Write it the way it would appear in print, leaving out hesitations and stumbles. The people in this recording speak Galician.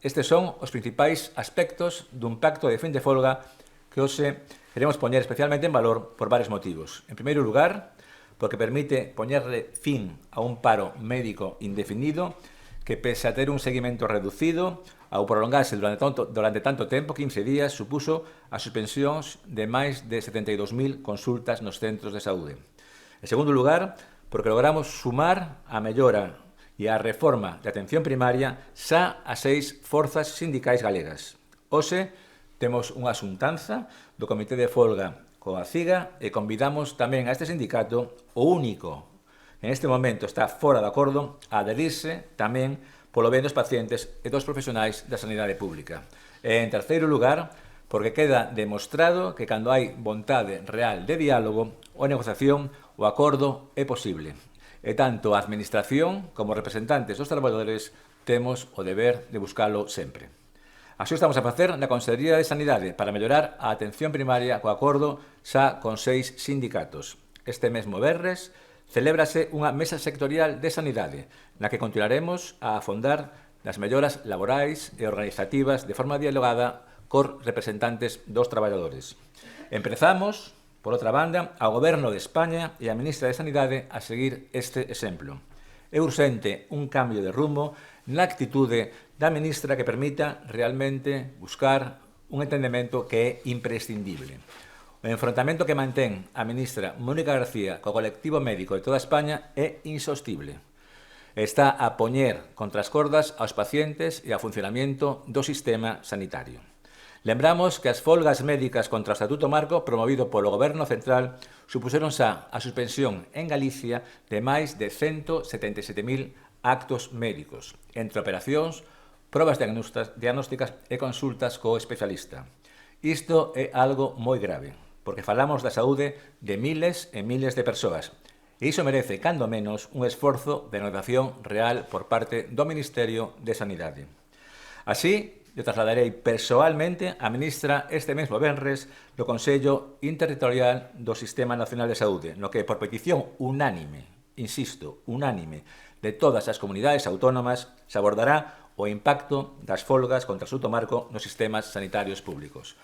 Estes son os principais aspectos dun pacto de fin de folga que hoxe queremos poñer especialmente en valor por varios motivos. En primeiro lugar, porque permite poñerle fin a un paro médico indefinido que, pese a ter un seguimento reducido, ao prolongarse durante tanto tempo, 15 días, supuso as suspensións de máis de 72.000 consultas nos centros de saúde. En segundo lugar, porque logramos sumar a mellora e a reforma de atención primaria xa a 6 forzas sindicais galegas. Hoxe temos unha xuntanza do Comité de Folga coa CIGA e convidamos tamén a este sindicato, o único en este momento está fora de acordo, a adherirse tamén polo ben dos pacientes e dos profesionais da sanidade pública. E, en terceiro lugar, porque queda demostrado que cando hai vontade real de diálogo ou negociación, o acordo é posible. E tanto a Administración como representantes dos traballadores temos o deber de buscalo sempre. Así estamos a facer na Consellería de Sanidade para mellorar a atención primaria co acordo xa con 6 sindicatos. Este mesmo venres celébrase unha mesa sectorial de sanidade na que continuaremos a afondar nas melloras laborais e organizativas de forma dialogada cos representantes dos traballadores. Empezamos, por outra banda, ao Goberno de España e a Ministra de Sanidade a seguir este exemplo. É urxente un cambio de rumbo na actitude da Ministra que permita realmente buscar un entendemento que é imprescindible. O enfrontamento que mantén a ministra Mónica García co colectivo médico de toda España é insostible. Está a poñer contra as cordas aos pacientes e ao funcionamento do sistema sanitario. Lembramos que as folgas médicas contra o Estatuto Marco promovido polo Goberno Central supuseron xa a suspensión en Galicia de máis de 177.000 actos médicos, entre operacións, probas diagnósticas e consultas co especialista. Isto é algo moi grave, porque falamos da saúde de miles e miles de persoas. E iso merece, cando menos, un esforzo de negociación real por parte do Ministerio de Sanidade. Así, eu trasladarei persoalmente a ministra este mesmo venres do Consello Interterritorial do Sistema Nacional de Saúde, no que, por petición unánime, insisto, unánime, de todas as comunidades autónomas, se abordará o impacto das folgas contra o Estatuto Marco nos sistemas sanitarios públicos.